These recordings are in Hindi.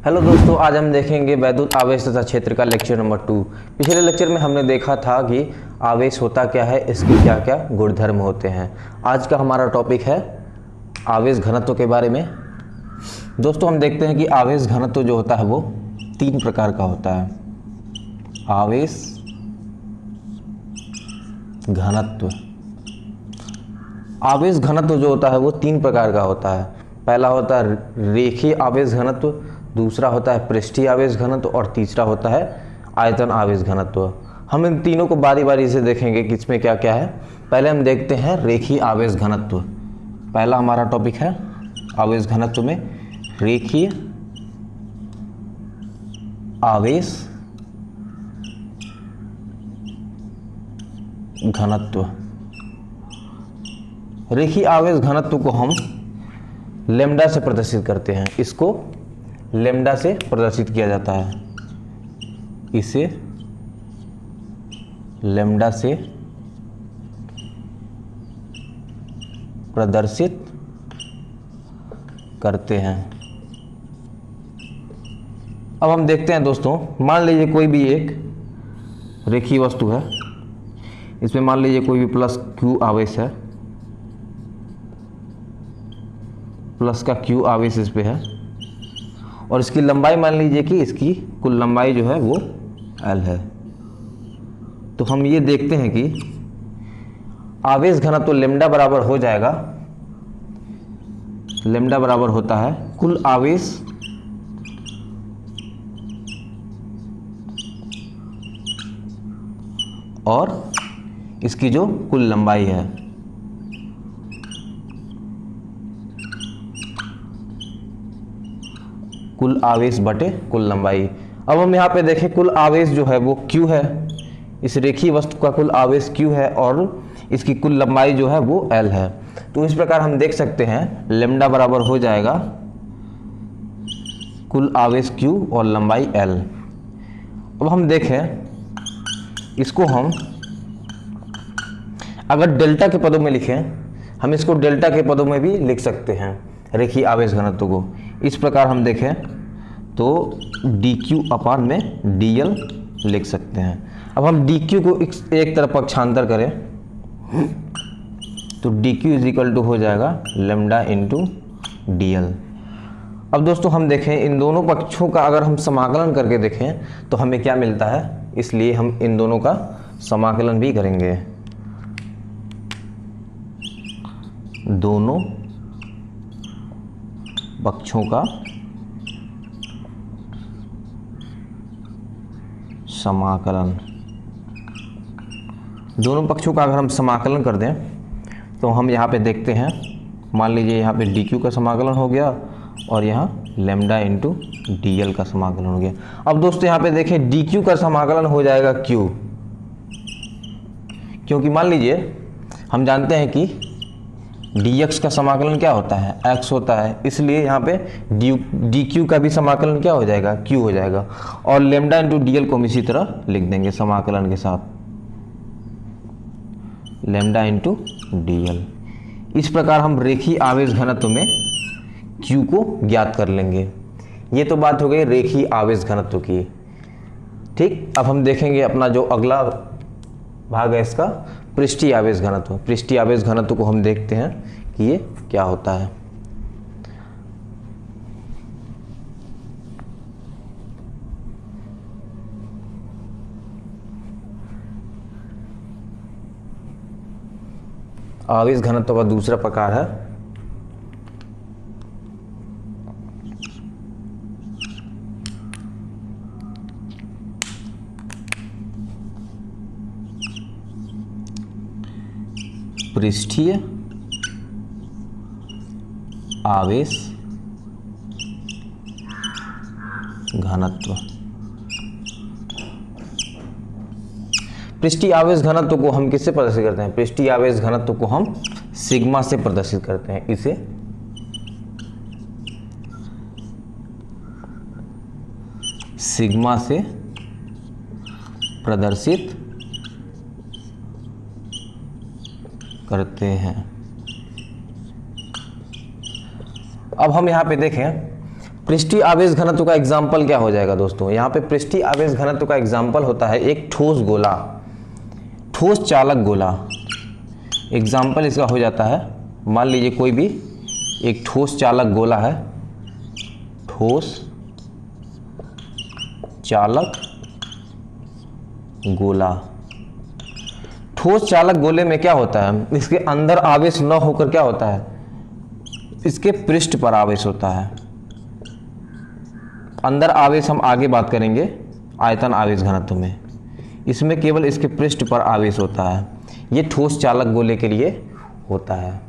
हेलो दोस्तों, आज हम देखेंगे वैद्युत आवेश तथा क्षेत्र का लेक्चर नंबर 2। पिछले लेक्चर में हमने देखा था कि आवेश होता क्या है, इसके क्या क्या गुणधर्म होते हैं। आज का हमारा टॉपिक है आवेश घनत्व के बारे में। दोस्तों हम देखते हैं कि आवेश घनत्व जो होता है वो 3 प्रकार का होता है। आवेश घनत्व आवेश घनत्व जो होता है वो 3 प्रकार का होता है। पहला होता है रेखीय आवेश घनत्व, दूसरा होता है पृष्ठीय आवेश घनत्व और तीसरा होता है आयतन आवेश घनत्व। हम इन तीनों को बारी बारी से देखेंगे कि इसमें क्या क्या है। पहले हम देखते हैं रेखीय आवेश घनत्व। पहला हमारा टॉपिक है आवेश घनत्व में रेखीय आवेश घनत्व। रेखीय आवेश घनत्व को हम लैम्डा से प्रदर्शित करते हैं। इसको लैम्डा से प्रदर्शित किया जाता है। इसे लैम्डा से प्रदर्शित करते हैं। अब हम देखते हैं दोस्तों, मान लीजिए कोई भी एक रेखीय वस्तु है, इसमें मान लीजिए कोई भी प्लस क्यू आवेश है, प्लस का क्यू आवेश इस पे है और इसकी लंबाई मान लीजिए कि इसकी कुल लंबाई जो है वो L है। तो हम ये देखते हैं कि आवेश घनत्व तो लैम्डा बराबर हो जाएगा, लैम्डा बराबर होता है कुल आवेश और इसकी जो कुल लंबाई है। कुल आवेश बटे कुल लंबाई। अब हम यहाँ पे देखें कुल आवेश जो है वो Q है, इस रेखीय वस्तु का कुल आवेश Q है और इसकी कुल लंबाई जो है वो L है। तो इस प्रकार हम देख सकते हैं लैम्डा बराबर हो जाएगा कुल आवेश Q और लंबाई L। अब हम देखें इसको, हम अगर डेल्टा के पदों में लिखें, हम इसको डेल्टा के पदों में भी लिख सकते हैं रेखीय आवेश घनत्व को। इस प्रकार हम देखें तो dq अपान में dl लिख सकते हैं। अब हम dq को एक तरफ पक्षांतर करें तो dq इज इक्वल टू हो जाएगा लैम्डा इंटू dl। अब दोस्तों हम देखें इन दोनों पक्षों का अगर हम समाकलन करके देखें तो हमें क्या मिलता है, इसलिए हम इन दोनों का समाकलन भी करेंगे। दोनों पक्षों का समाकलन, दोनों पक्षों का अगर हम समाकलन कर दें तो हम यहाँ पे देखते हैं, मान लीजिए यहाँ पे dq का समाकलन हो गया और यहाँ लैम्डा इंटू dl का समाकलन हो गया। अब दोस्तों यहाँ पे देखें dq का समाकलन हो जाएगा q, क्योंकि मान लीजिए हम जानते हैं कि dx का समाकलन क्या होता है, x होता है, इसलिए यहाँ पे dq का भी समाकलन क्या हो जाएगा, q हो जाएगा। और लैम्डा इंटू dl को हम इसी तरह लिख देंगे समाकलन के साथ, लैम्डा इंटू dl। इस प्रकार हम रेखीय आवेश घनत्व में q को ज्ञात कर लेंगे। ये तो बात हो गई रेखीय आवेश घनत्व की। ठीक, अब हम देखेंगे अपना जो अगला भाग है इसका, पृष्ठीय आवेश घनत्व। पृष्ठीय आवेश घनत्व को हम देखते हैं कि ये क्या होता है। आवेश घनत्व का दूसरा प्रकार है पृष्ठीय आवेश घनत्व। पृष्ठीय आवेश घनत्व को हम किससे प्रदर्शित करते हैं, पृष्ठीय आवेश घनत्व को हम सिग्मा से प्रदर्शित करते हैं। इसे सिग्मा से प्रदर्शित करते हैं। अब हम यहाँ पे देखें पृष्ठीय आवेश घनत्व का एग्जाम्पल क्या हो जाएगा दोस्तों, यहाँ पे पृष्ठीय आवेश घनत्व का एग्जाम्पल होता है एक ठोस गोला, ठोस चालक गोला। एग्जाम्पल इसका हो जाता है, मान लीजिए कोई भी एक ठोस चालक गोला है, ठोस चालक गोला। ठोस चालक गोले में क्या होता है, इसके अंदर आवेश न होकर क्या होता है, इसके पृष्ठ पर आवेश होता है। अंदर आवेश हम आगे बात करेंगे आयतन आवेश घनत्व में, इसमें केवल इसके पृष्ठ पर आवेश होता है। ये ठोस चालक गोले के लिए होता है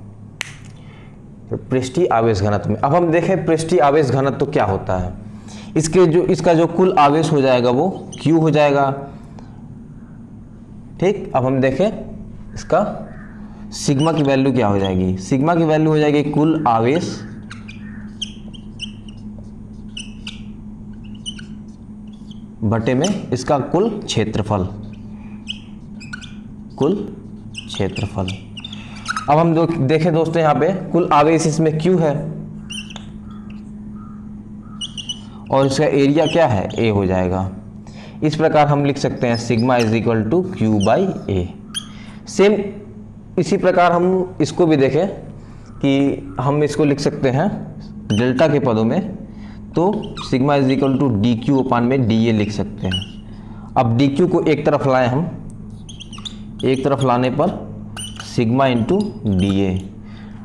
पृष्ठीय आवेश घनत्व में। अब हम देखें पृष्ठीय आवेश घनत्व क्या होता है। इसका जो कुल आवेश हो जाएगा वो Q हो जाएगा, ठीक। अब हम देखें इसका सिग्मा की वैल्यू क्या हो जाएगी, सिग्मा की वैल्यू हो जाएगी कुल आवेश बटे में इसका कुल क्षेत्रफल, कुल क्षेत्रफल। अब हम देखें दोस्तों यहाँ पे कुल आवेश इसमें Q है और इसका एरिया क्या है, A हो जाएगा। इस प्रकार हम लिख सकते हैं sigma is equal to Q/A। Same इसी प्रकार हम इसको भी देखें कि हम इसको लिख सकते हैं डेल्टा के पदों में, तो sigma is equal to dQ/dA लिख सकते हैं। अब dQ को एक तरफ लाएं हम, एक तरफ लाने पर सिग्मा इंटू DA।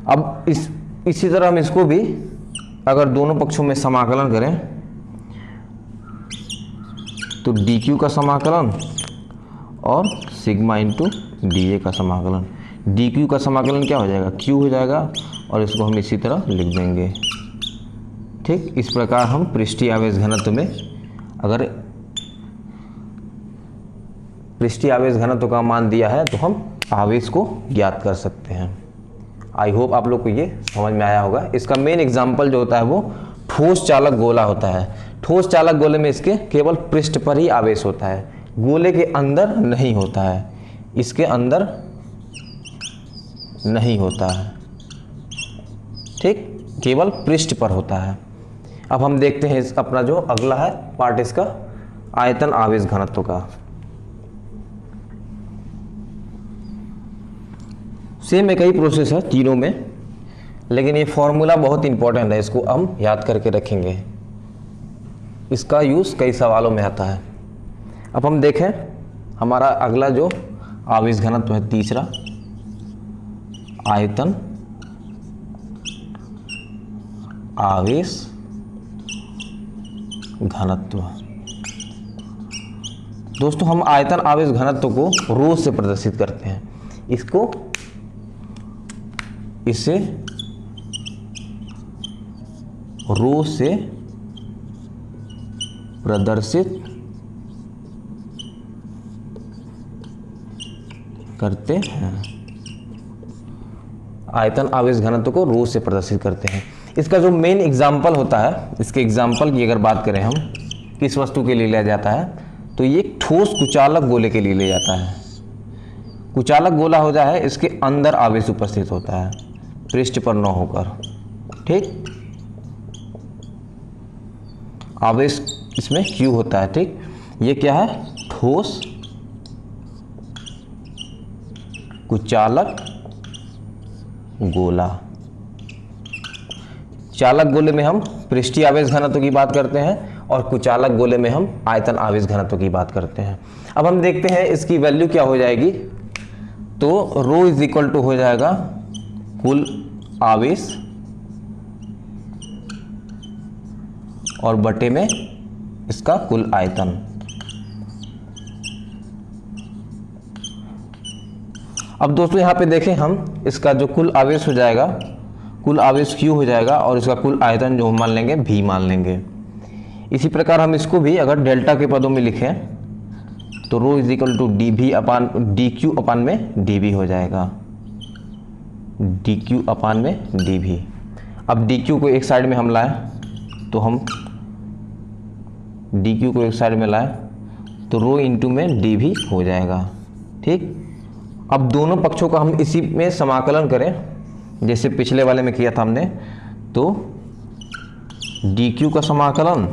अब इसी तरह हम इसको भी अगर दोनों पक्षों में समाकलन करें तो dQ का समाकलन और सिग्मा इंटू DA का समाकलन। dQ का समाकलन क्या हो जाएगा, Q हो जाएगा और इसको हम इसी तरह लिख देंगे, ठीक। इस प्रकार हम पृष्ठीय आवेश घनत्व में अगर पृष्ठीय आवेश घनत्व का मान दिया है तो हम आवेश को ज्ञात कर सकते हैं। आई होप आप लोग को ये समझ में आया होगा। इसका मेन एग्जाम्पल जो होता है वो ठोस चालक गोला होता है। ठोस चालक गोले में इसके केवल पृष्ठ पर ही आवेश होता है, गोले के अंदर नहीं होता है, इसके अंदर नहीं होता है, ठीक, केवल पृष्ठ पर होता है। अब हम देखते हैं अपना जो अगला है पार्ट इसका आयतन आवेश घनत्व का। सेम एक ही प्रोसेस है तीनों में, लेकिन ये फॉर्मूला बहुत इंपॉर्टेंट है, इसको हम याद करके रखेंगे। इसका यूज़ कई सवालों में आता है। अब हम देखें हमारा अगला जो आवेश घनत्व है तीसरा, आयतन आवेश घनत्व। दोस्तों हम आयतन आवेश घनत्व को रो से प्रदर्शित करते हैं, इसे रो से प्रदर्शित करते हैं। आयतन आवेश घनत्व को रो से प्रदर्शित करते हैं। इसका जो मेन एग्जाम्पल होता है, इसके एग्जाम्पल की अगर बात करें हम किस वस्तु के लिए लिया जाता है, तो ये ठोस कुचालक गोले के लिए लिया जाता है। कुचालक गोला हो जाए इसके अंदर आवेश उपस्थित होता है, पृष्ठ पर न होकर, ठीक। आवेश इसमें Q होता है, ठीक। ये क्या है, ठोस कुचालक गोला। चालक गोले में हम पृष्ठीय आवेश घनत्व की बात करते हैं और कुचालक गोले में हम आयतन आवेश घनत्व की बात करते हैं। अब हम देखते हैं इसकी वैल्यू क्या हो जाएगी, तो रो इज इक्वल टू हो जाएगा कुल आवेश और बटे में इसका कुल आयतन। अब दोस्तों यहाँ पे देखें हम इसका जो कुल आवेश हो जाएगा, कुल आवेश Q हो जाएगा और इसका कुल आयतन जो हम मान लेंगे V मान लेंगे। इसी प्रकार हम इसको भी अगर डेल्टा के पदों में लिखें तो रो इज इक्वल टू dQ अपान में dV हो जाएगा, dQ अपान में dV। अब dQ को एक साइड में हम लाएं तो हम dQ को एक साइड में लाएं तो रो इंटू में dV हो जाएगा, ठीक। अब दोनों पक्षों का हम इसी में समाकलन करें जैसे पिछले वाले में किया था हमने, तो डी क्यू का समाकलन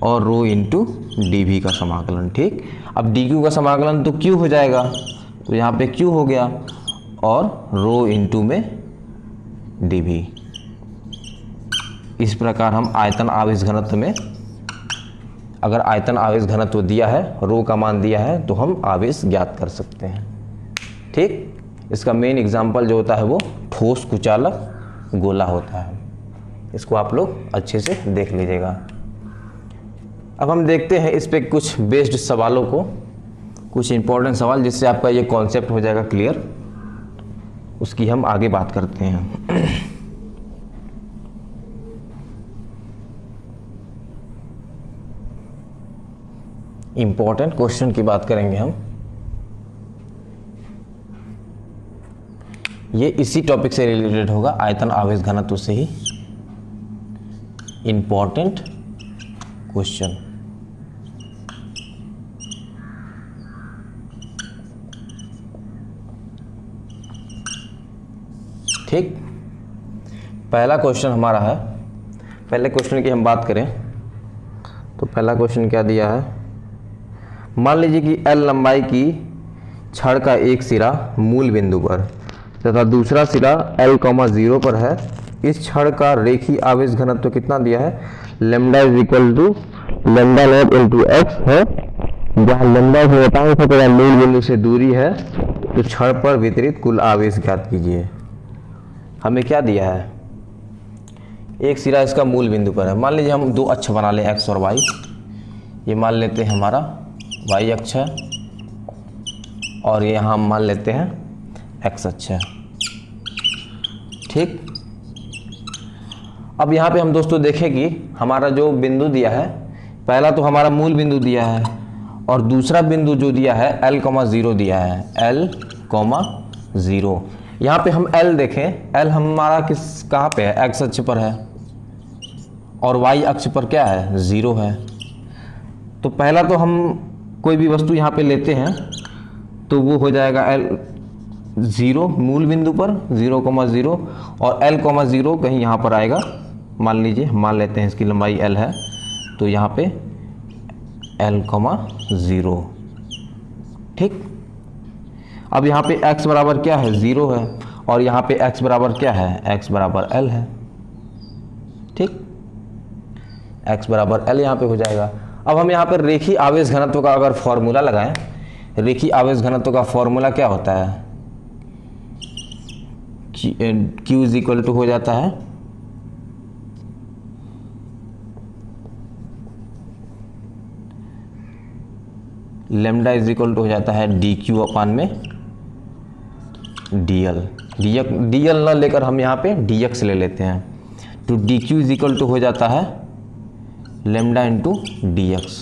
और रो इंटू डी वी का समाकलन। ठीक, अब डी क्यू का समाकलन तो क्यू हो जाएगा, तो यहाँ पे क्यू हो गया, और रो इंटू में डी वी। इस प्रकार हम आयतन आवेश घनत्व में, अगर आयतन आवेश घनत्व दिया है, रो का मान दिया है, तो हम आवेश ज्ञात कर सकते हैं। ठीक, इसका मेन एग्जाम्पल जो होता है वो ठोस कुचालक गोला होता है। इसको आप लोग अच्छे से देख लीजिएगा। अब हम देखते हैं इस पे कुछ बेस्ड सवालों को, कुछ इंपॉर्टेंट सवाल, जिससे आपका ये कॉन्सेप्ट हो जाएगा क्लियर। उसकी हम आगे बात करते हैं। इंपॉर्टेंट क्वेश्चन की बात करेंगे हम। ये इसी टॉपिक से रिलेटेड होगा, आयतन आवेश घनत्व से ही इंपॉर्टेंट क्वेश्चन। ठीक, पहला क्वेश्चन हमारा है। पहले क्वेश्चन की हम बात करें तो पहला क्वेश्चन क्या दिया है, मान लीजिए कि L लंबाई की छड़ का एक सिरा मूल बिंदु पर तथा दूसरा सिरा L,0 पर है। इस छड़ का रेखीय आवेश घनत्व कितना दिया है, lambda is equal to lambda not into x है, जहाँ लैम्डा घनतांक है तथा मूल बिंदु से दूरी है, तो छड़ पर वितरित कुल आवेश ज्ञात कीजिए। हमें क्या दिया है, एक सिरा इसका मूल बिंदु पर है। मान लीजिए हम दो अक्ष बना लें, एक्स और वाई। ये मान लेते हैं हमारा वाई अक्ष है, और ये यहाँ हम मान लेते हैं एक्स अक्ष है। ठीक, अब यहाँ पे हम दोस्तों देखें कि हमारा जो बिंदु दिया है, पहला तो हमारा मूल बिंदु दिया है, और दूसरा बिंदु जो दिया है L,0 दिया है, L,0। यहाँ पे हम L देखें, L हमारा कहाँ पे है, एक्स अक्ष पर है, और वाई अक्ष पर क्या है, 0 है। तो पहला तो हम कोई भी वस्तु यहाँ पे लेते हैं तो वो हो जाएगा L,0 मूल बिंदु पर 0,0, और L,0 कहीं यहाँ पर आएगा। मान लीजिए, मान लेते हैं इसकी लंबाई L है, तो यहाँ पे L,0। ठीक, अब यहाँ पे x बराबर क्या है, 0 है, और यहाँ पे x बराबर क्या है, x बराबर L है। ठीक, x बराबर L यहाँ पे हो जाएगा। अब हम यहाँ पर रेखीय आवेश घनत्व का अगर फॉर्मूला लगाएं, रेखीय आवेश घनत्व का फॉर्मूला क्या होता है, Q इज इक्वल टू हो जाता है लैम्डा इज इक्वल टू हो जाता है dQ अपान में dl। dl ना लेकर हम यहाँ पे dx ले लेते हैं, तो dQ इज इक्वल टू हो जाता है लैम्डा इंटू dx।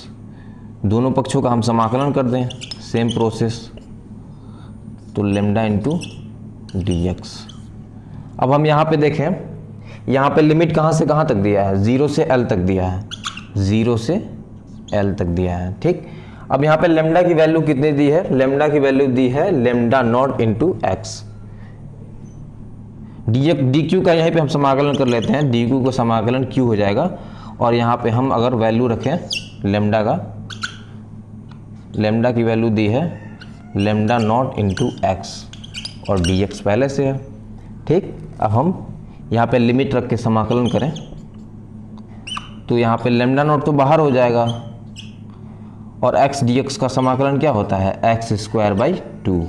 दोनों पक्षों का हम समाकलन कर दें, सेम प्रोसेस, तो लैम्डा इंटू dx। अब हम यहाँ पे देखें, यहाँ पे लिमिट कहाँ से कहाँ तक दिया है, 0 से L तक दिया है, 0 से L तक दिया है। ठीक, अब यहाँ पे लैम्डा की वैल्यू कितनी दी है, लैम्डा की वैल्यू दी है lambda not into x. D Q का यहीं पे हम समाकलन कर लेते हैं, डी क्यू का समाकलन क्यू हो जाएगा, और यहाँ पे हम अगर वैल्यू रखें लैम्डा का, लैम्डा की वैल्यू दी है लैम्डा नॉट इंटू एक्स, और डी एक्स पहले से है। ठीक, अब हम यहाँ पे लिमिट रख के समाकलन करें, तो यहाँ पे लैम्डा नॉट तो बाहर हो जाएगा, और x dx का समाकलन क्या होता है, x²/2।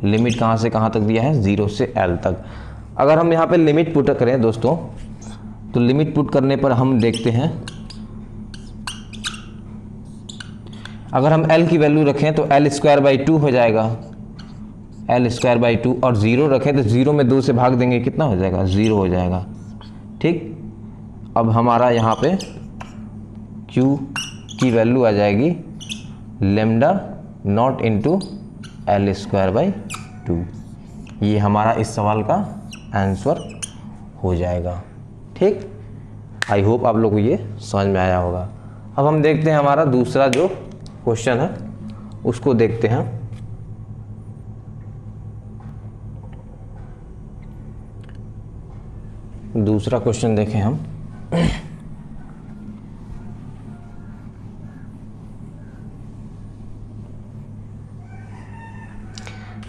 लिमिट कहाँ से कहाँ तक दिया है, 0 से L तक। अगर हम यहाँ पे लिमिट पुट करें दोस्तों, तो लिमिट पुट करने पर हम देखते हैं, अगर हम L की वैल्यू रखें तो L²/2 हो जाएगा, L²/2, और 0 रखें तो 0 में 2 से भाग देंगे, कितना हो जाएगा, 0 हो जाएगा। ठीक, अब हमारा यहाँ पे Q की वैल्यू आ जाएगी लैम्डा नॉट इंटू L²/2। ये हमारा इस सवाल का आंसर हो जाएगा। ठीक, आई होप आप लोगों को ये समझ में आया होगा। अब हम देखते हैं हमारा दूसरा जो क्वेश्चन है उसको देखते हैं। दूसरा क्वेश्चन देखें हम।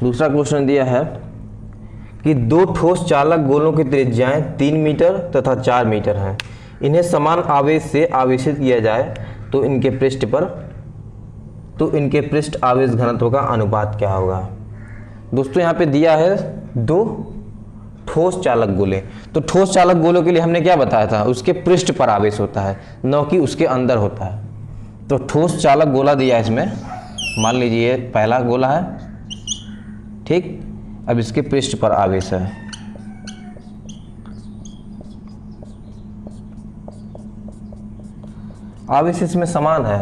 दूसरा क्वेश्चन दिया है कि दो ठोस चालक गोलों की त्रिज्याएं 3 मीटर तथा 4 मीटर हैं। इन्हें समान आवेश से आवेशित किया जाए तो इनके पृष्ठ आवेश घनत्व का अनुपात क्या होगा। दोस्तों यहाँ पे दिया है दो ठोस चालक गोले। तो ठोस चालक गोलों के लिए हमने क्या बताया था, उसके पृष्ठ पर आवेश होता है, न कि उसके अंदर होता है। तो ठोस चालक गोला दिया है इसमें, मान लीजिए पहला गोला है, ठीक। अब इसके पृष्ठ पर आवेश है, आवेश इसमें समान है,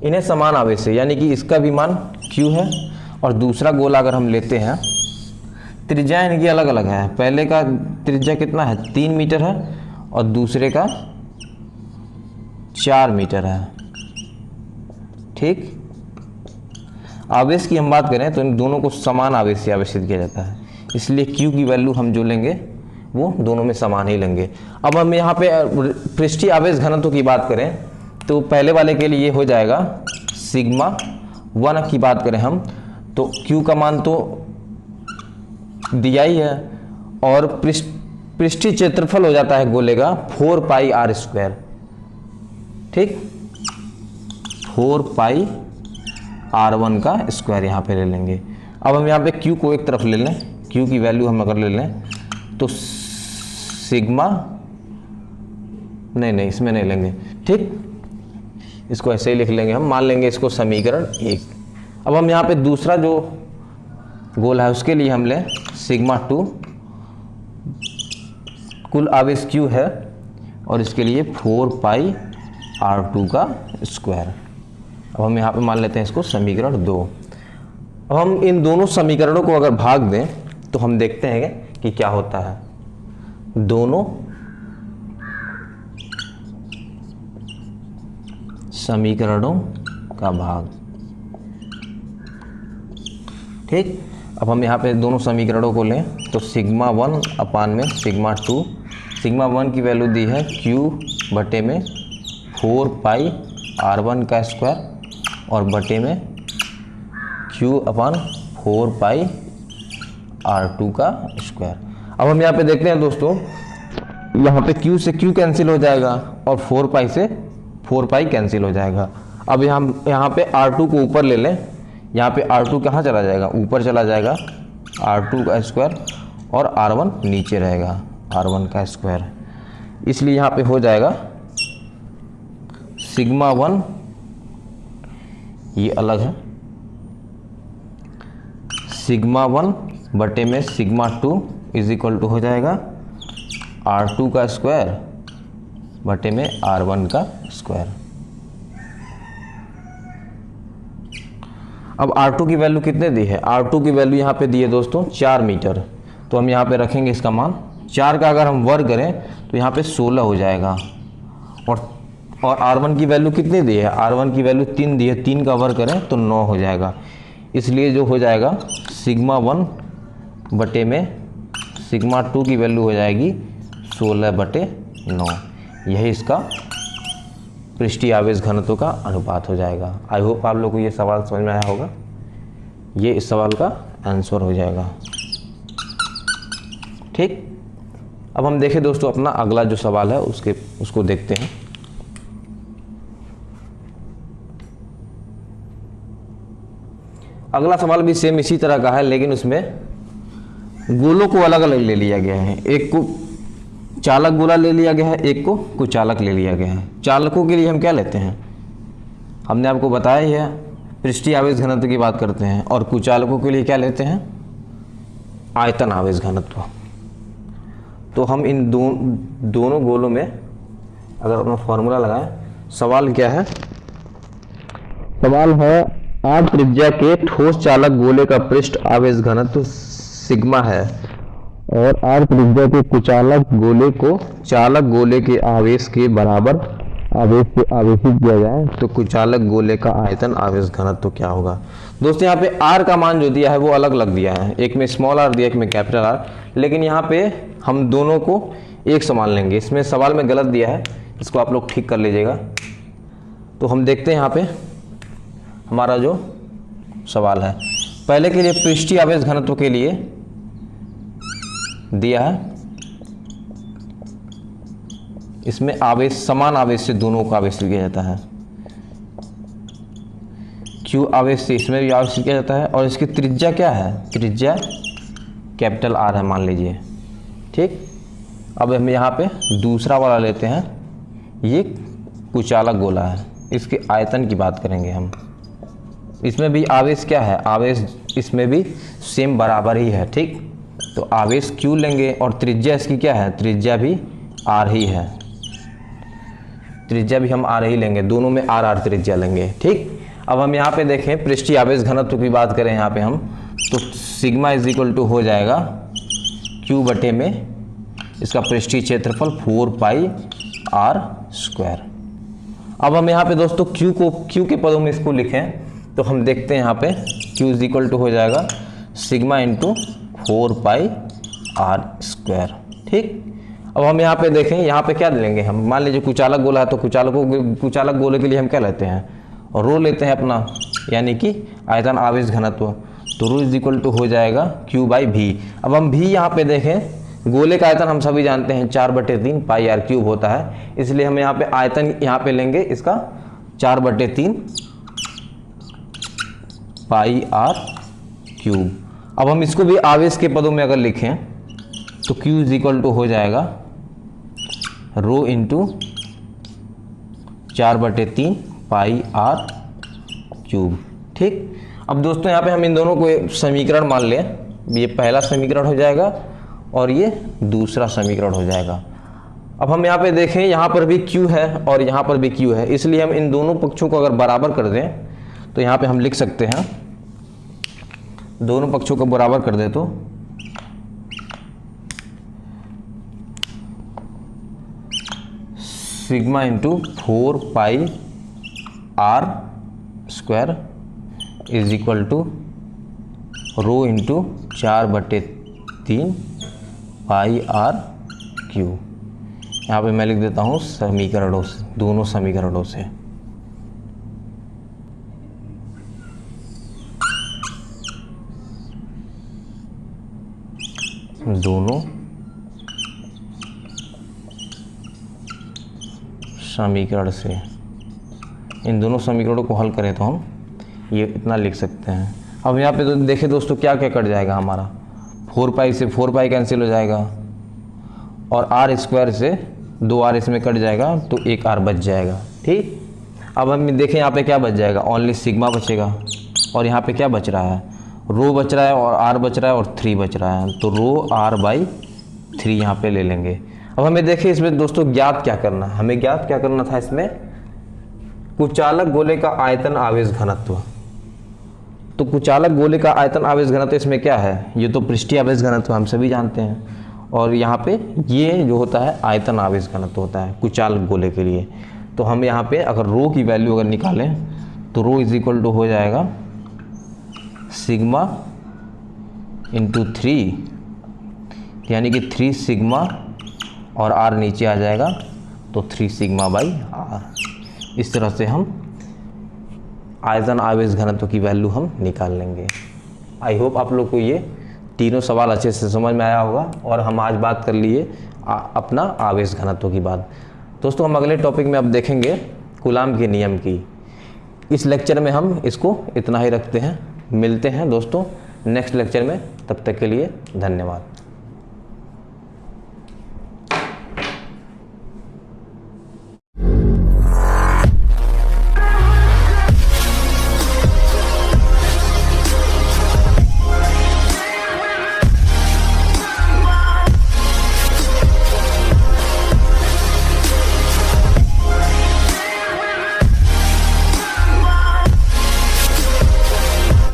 इन्हें समान आवेश है, यानी कि इसका भी मान Q है। और दूसरा गोला अगर हम लेते हैं, त्रिज्या इनकी अलग अलग है। पहले का त्रिज्या कितना है, 3 मीटर है, और दूसरे का 4 मीटर है, ठीक। आवेश की हम बात करें तो इन दोनों को समान आवेश से आवेशित किया जाता है, इसलिए Q की वैल्यू हम जो लेंगे वो दोनों में समान ही लेंगे। अब हम यहाँ पे पृष्ठीय आवेश घनत्व की बात करें तो पहले वाले के लिए हो जाएगा सिग्मा 1 की बात करें हम तो Q का मान तो दिया ही है, और पृष्ठीय क्षेत्रफल हो जाता है गोले का 4 पाई r स्क्वायर, ठीक। 4 पाई r1 का स्क्वायर यहाँ पे ले लेंगे। अब हम यहाँ पे Q को एक तरफ ले लें, Q की वैल्यू हम अगर ले लें तो सिग्मा नहीं इसमें नहीं लेंगे, ठीक। इसको ऐसे ही लिख लेंगे हम, मान लेंगे इसको समीकरण 1। अब हम यहाँ पे दूसरा जो गोल है उसके लिए हम लें सिग्मा 2, कुल आवेश Q है, और इसके लिए 4 पाई r2 का स्क्वायर। अब हम यहाँ पे मान लेते हैं इसको समीकरण 2। अब हम इन दोनों समीकरणों को अगर भाग दें तो हम देखते हैं कि क्या होता है। दोनों समीकरणों का भाग, ठीक। अब हम यहाँ पे दोनों समीकरणों को लें तो सिग्मा 1 अपान में सिग्मा 2, सिग्मा 1 की वैल्यू दी है Q बटे में 4 पाई r1 का स्क्वायर और बटे में Q अपान 4 पाई r2 का स्क्वायर। अब हम यहाँ पे देखते हैं दोस्तों, यहाँ पे Q से Q कैंसिल हो जाएगा और 4 पाई से 4 पाई कैंसिल हो जाएगा। अब यहाँ पे r2 को ऊपर ले लें, यहाँ पे r2 कहाँ चला जाएगा, ऊपर चला जाएगा, r2 का स्क्वायर, और r1 नीचे रहेगा, r1 का स्क्वायर। इसलिए यहाँ पे हो जाएगा सिग्मा 1, ये अलग है, सिग्मा 1 बटे में सिग्मा 2 इज इक्वल टू हो जाएगा r2 का स्क्वायर बटे में r1 का स्क्वायर। अब r2 की वैल्यू कितने दी है, r2 की वैल्यू यहाँ पे दी है दोस्तों 4 मीटर, तो हम यहाँ पे रखेंगे इसका मान 4 का अगर हम वर्ग करें तो यहाँ पे 16 हो जाएगा। और r1 की वैल्यू कितनी दी है, r1 की वैल्यू 3 दी है, 3 का वर्ग करें तो 9 हो जाएगा। इसलिए जो हो जाएगा सिग्मा 1 बटे में सिग्मा 2 की वैल्यू हो जाएगी 16 बटे 9। यही इसका पृष्ठीय आवेश घनत्व का अनुपात हो जाएगा। आई होप आप लोग को ये सवाल समझ में आया होगा, ये इस सवाल का आंसर हो जाएगा, ठीक। अब हम देखें दोस्तों अपना अगला जो सवाल है उसको देखते हैं। अगला सवाल भी सेम इसी तरह का है, लेकिन उसमें गोलों को अलग अलग ले लिया गया है। एक को चालक गोला ले लिया गया है, एक को कुचालक ले लिया गया है। चालकों के लिए हम क्या लेते हैं, हमने आपको बताया ही है, पृष्ठीय आवेश घनत्व की बात करते हैं, और कुचालकों के लिए क्या लेते हैं, आयतन आवेश घनत्व। तो हम इन दोनों गोलों में अगर अपना फॉर्मूला लगाएं, सवाल क्या है, सवाल है r त्रिज्या के ठोस चालक गोले का पृष्ठ आवेश घनत्व सिग्मा है, और r त्रिज्या के कुचालक गोले को चालक गोले के आवेश के बराबर आवेश से आवेशित किया जाए तो कुचालक गोले का आयतन आवेश घनत्व क्या होगा। दोस्तों यहाँ पे r का मान जो दिया है वो अलग अलग दिया है, एक में स्मॉल r दिया, एक में कैपिटल R, लेकिन यहाँ पे हम दोनों को एक समान लेंगे। इसमें सवाल में गलत दिया है, इसको आप लोग ठीक कर लीजिएगा। तो हम देखते हैं यहाँ पे हमारा जो सवाल है, पहले के लिए पृष्ठीय आवेश घनत्व के लिए दिया है, इसमें आवेश समान आवेश से दोनों का आवेश लिया जाता है। क्यू आवेश से इसमें भी आवेश लिया जाता है और इसकी त्रिज्या क्या है, त्रिज्या कैपिटल आर है मान लीजिए। ठीक, अब हम यहाँ पे दूसरा वाला लेते हैं, ये कुचालक गोला है, इसके आयतन की बात करेंगे हम। इसमें भी आवेश क्या है, आवेश इसमें भी सेम बराबर ही है। ठीक, तो आवेश क्यू लेंगे और त्रिज्या इसकी क्या है, त्रिज्या भी आर ही है, त्रिज्या भी हम आर ही लेंगे, दोनों में आर आर त्रिज्या लेंगे। ठीक, अब हम यहाँ पे देखें पृष्ठीय आवेश घनत्व की बात करें यहाँ पे हम, तो सिग्मा इज इक्वल टू हो जाएगा क्यू बटे में इसका पृष्ठीय क्षेत्रफल 4 पाई आर स्क्वायर। अब हम यहाँ पे दोस्तों क्यू के पदों में इसको लिखें तो हम देखते हैं यहाँ पे क्यू इज इक्वल टू हो जाएगा sigma into 4 pi r square. ठीक, अब हम यहाँ पे देखें, यहाँ पे क्या लेंगे हम, मान लीजिए कुचालक गोला है तो कुचालक गोले के लिए हम क्या लेते हैं, और रो लेते हैं अपना, यानी कि आयतन आवेश घनत्व, तो रो इज इक्वल टू हो जाएगा क्यू बाई भी। अब हम भी यहाँ पे देखें, गोले का आयतन हम सभी जानते हैं 4/3 पाई आर क्यूब होता है, इसलिए हम यहाँ पे आयतन यहाँ पे लेंगे इसका 4/3 पाई आर क्यूब। अब हम इसको भी आवेश के पदों में अगर लिखें तो क्यू इज इक्वल टू हो जाएगा रो इंटू 4/3 पाई आर क्यूब। ठीक, अब दोस्तों यहाँ पे हम इन दोनों को एक समीकरण मान लें, ये पहला समीकरण हो जाएगा और ये दूसरा समीकरण हो जाएगा। अब हम यहाँ पे देखें, यहाँ पर भी Q है और यहाँ पर भी Q है, इसलिए हम इन दोनों पक्षों को अगर बराबर कर दें तो यहाँ पे हम लिख सकते हैं, दोनों पक्षों को बराबर कर दे तो sigma into 4 pi r square is equal to rho into 4/3 pi r cube. यहाँ पे मैं लिख देता हूँ समीकरणों से, दोनों समीकरणों से। दोनों समीकरण से, इन दोनों समीकरणों को हल करें तो हम ये इतना लिख सकते हैं। अब यहाँ पे तो देखें दोस्तों क्या क्या कट जाएगा हमारा, 4 पाई से 4 पाई कैंसिल हो जाएगा और आर स्क्वायर से 2 आर इसमें कट जाएगा तो 1 आर बच जाएगा। ठीक, अब हम देखें यहाँ पे क्या बच जाएगा, ओनली सिग्मा बचेगा और यहाँ पे क्या बच रहा है, रो बच रहा है और आर बच रहा है और 3 बच रहा है, तो रो आर बाई 3 यहाँ पे ले लेंगे। अब हमें देखिए इसमें दोस्तों ज्ञात क्या करना है, हमें ज्ञात क्या करना था इसमें, कुचालक गोले का आयतन आवेश घनत्व। तो कुचालक गोले का आयतन आवेश घनत्व इसमें क्या है, ये तो पृष्ठीय आवेश घनत्व हम सभी जानते हैं, और यहाँ पे ये जो होता है आयतन आवेश घनत्व होता है कुचालक गोले के लिए। तो हम यहाँ पे अगर रो की वैल्यू अगर निकालें तो रो इज इक्वल टू हो जाएगा सिग्मा इंटू 3, यानी कि 3 सिग्मा और आर नीचे आ जाएगा तो 3 सिग्मा बाई आर। इस तरह से हम आयतन आवेश घनत्व की वैल्यू हम निकाल लेंगे। आई होप आप लोग को ये तीनों सवाल अच्छे से समझ में आया होगा और हम आज बात कर लिए अपना आवेश घनत्व की बात। दोस्तों हम अगले टॉपिक में अब देखेंगे कूलाम के नियम की। इस लेक्चर में हम इसको इतना ही रखते हैं, मिलते हैं दोस्तों नेक्स्ट लेक्चर में, तब तक के लिए धन्यवाद।